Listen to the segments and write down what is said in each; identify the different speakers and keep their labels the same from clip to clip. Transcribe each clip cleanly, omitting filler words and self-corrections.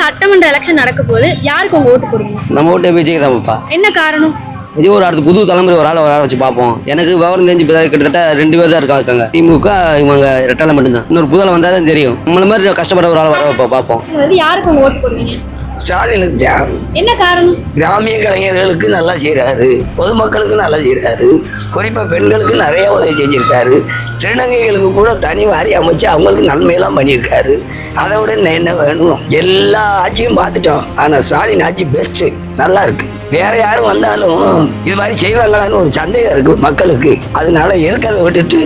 Speaker 1: சட்டமன்ற எலெக்ஷன் நடக்க போது யாருக்கு உங்க ஓட்டு போடுவீங்க?
Speaker 2: நம்ம ஓட்டு விஜய் தான்ப்பா.
Speaker 1: என்ன காரணம்?
Speaker 2: விஜய் ஒரு அடுத்து புது தலைமுறை ஒரு ஆளை வச்சு பார்ப்போம். எனக்கு விவரம் தெரிஞ்சு கிட்டத்தட்ட 2 பேர் தான் இருக்காங்க. திமுக இவங்க ரெட்டால மட்டும்தான். இன்னொரு புதல வந்தால் தான் தெரியும். நம்மள மாதிரி கஷ்டப்பட ஒரு ஆளை வர பார்ப்போம்.
Speaker 1: யாருக்கு உங்க ஓட்டு போடுவீங்க?
Speaker 3: ஸ்டாலினுக்கு தான்.
Speaker 1: என்ன காரணம்?
Speaker 3: கிராமிய கலைஞர்களுக்கு நல்லா செய்கிறாரு, பொதுமக்களுக்கு நல்லா செய்கிறாரு, குறிப்பாக பெண்களுக்கு நிறைய உதவி செஞ்சுருக்காரு, திருநங்கைகளுக்கு கூட தனி வாரி அமைச்சு அவங்களுக்கு நன்மையெல்லாம் பண்ணியிருக்காரு. அதை விட என்ன வேணும்? எல்லா ஆட்சியும் பார்த்துட்டோம், ஆனால் ஸ்டாலின் ஆட்சி பெஸ்ட்டு, நல்லா இருக்கு. வேற யாரும் வந்தாலும் இது மாதிரி செய்வாங்களான்னு ஒரு சந்தேகம் இருக்கு மக்களுக்கு. அதனால இருக்கிறத விட்டுட்டு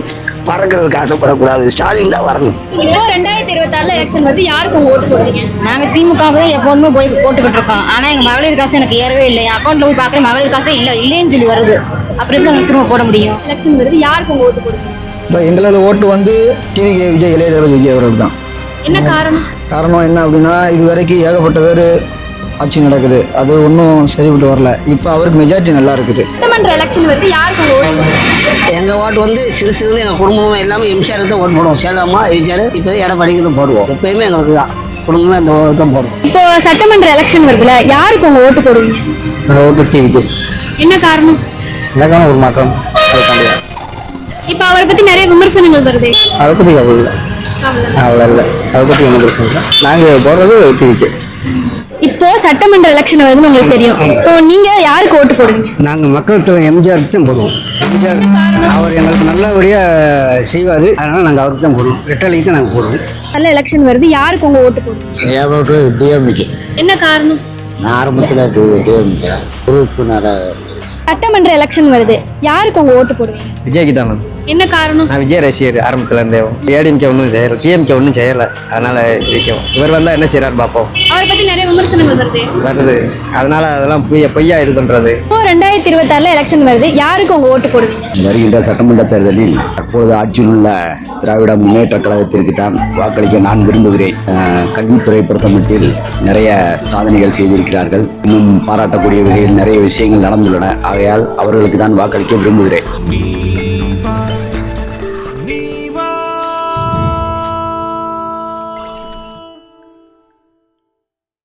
Speaker 3: பறக்கிறதுக்கு ஆசைப்படக்கூடாது, ஸ்டாலின் தான் வரணும்.
Speaker 1: இப்போ 2026 எலெக்ஷன் வந்து யாருக்கு உங்க ஓட்டு போடுவீங்க?
Speaker 4: நாங்கள் திமுகவுக்கு தான் எப்போதுமே போய் போட்டுக்கிட்டு இருக்கோம். ஆனால் எங்கள் மகளிர் காசு எனக்கு ஏறவே இல்லை. அக்கௌண்ட்டில் போய் பார்க்குற மகளிர் காசே இல்லைன்னு சொல்லி வருது. அப்புறம் எப்படி நாங்கள் திரும்ப போட முடியும்?
Speaker 1: எலெக்ஷன் வருது, யாருக்கு உங்க ஓட்டு போடுவீங்க?
Speaker 5: இப்போ எங்களோட ஓட்டு வந்து டிவிகே விஜய், இளைய தளபதி விஜய் அவர்கள் தான்.
Speaker 1: என்ன காரணம்?
Speaker 5: காரணம் என்ன அப்படின்னா, இது வரைக்கும் ஏகப்பட்ட பேர் ஆட்சி நடக்குது, அது ஒன்றும் சரிப்பட்டு வரல. இப்போ அவருக்கு மெஜாரிட்டி நல்லா இருக்குது.
Speaker 1: சட்டமன்ற எலெக்ஷன் வருது, யாருக்கு உங்க ஓட்டு போடுவீங்க?
Speaker 6: எங்கள் ஓட்டு வந்து சிறுசு எங்கள் குடும்பம் எல்லாமே எம்ஜிஆருக்கு தான் ஓட்டு போடுவோம். சேலமா எம்ஜிஆர், இப்போ எடப்பாடிக்கு தான் போடுவோம். எப்பயுமே எங்களுக்கு தான் குடும்பமே அந்த ஓட்டு தான் போடுவோம்.
Speaker 1: இப்போ சட்டமன்ற எலெக்ஷன் வருதுல, யாருக்கு உங்க ஓட்டு போடுவீங்க?
Speaker 5: ஓட்டு டிவிக்கு.
Speaker 1: என்ன காரணம்?
Speaker 5: எனக்கான ஒரு மாற்றம்.
Speaker 1: இப்போ அவரை பத்தி நிறைய விமர்சனங்கள் வருது.
Speaker 5: அதை பற்றி அவ்வளோ இல்லை, அவ்வளோ இல்லை. அதை பற்றி ஒன்றும் பிரச்சனை இல்லை. நாங்கள் போடுறது டிவிக்கு.
Speaker 1: இப்போ சட்டமன்ற எலெக்ஷன் வருதுன்னு உங்களுக்கு தெரியும். இப்போ நீங்க யாருக்கு ஓட்டு போடுவீங்க?
Speaker 2: நாங்கள் மக்கள் தலைவர் எம்ஜிஆருக்கு தான் போடுவோம். எம்ஜிஆர் அவர் எங்களுக்கு நல்லபடியாக செய்வார், அதனால் நாங்கள் அவருக்கு தான் போடுவோம். ரெட்டலைக்கு தான் நாங்கள் போடுவோம்.
Speaker 1: நல்ல எலெக்ஷன் வருது, யாருக்கு உங்க ஓட்டு போடுவீங்க?
Speaker 5: என் ஓட்டு டிஎம்கே.
Speaker 1: என்ன காரணம்?
Speaker 5: நான் ஆரம்பத்தில் டிஎம்கே உறுப்பினராக.
Speaker 1: சட்டமன்ற எலெக்ஷன் வருது, யாருக்கு உங்க ஓட்டு போடுவீங்க?
Speaker 2: விஜய்க்கு தான் மேம்.
Speaker 1: என்ன காரணம்?
Speaker 2: நான் விஜய் ரசிகர் ஆரம்பத்தில் இருந்தே. ஏடிஎம்கே ஒன்றும் செய்யலை, டிஎம்கே ஒன்றும் செய்யலை, அதனால் இருக்கோம். இவர் வந்தால் என்ன செய்யறாரு பார்ப்போம்.
Speaker 1: அவரை பத்தி நிறைய விமர்சனங்கள் வருது,
Speaker 2: அதனால அதெல்லாம் பொய்யா இது பண்ணுறது.
Speaker 1: இப்போ 2026 எலெக்ஷன் வருது, யாருக்கு உங்க ஓட்டு போடுவீங்க?
Speaker 7: வருகின்ற சட்டமன்ற தேர்தலில் தற்போது ஆட்சியில் உள்ள திராவிட முன்னேற்ற கழகத்திற்கு தான் வாக்களிக்க நான் விரும்புகிறேன். கல்வித்துறை பொறுத்தமட்டில் நிறைய சாதனைகள் செய்திருக்கிறார்கள். இன்னும் பாராட்டக்கூடிய வகையில் நிறைய விஷயங்கள் நடந்துள்ளன. ஆகையால் அவர்களுக்கு தான் வாக்களிக்க விரும்புகிறேன்.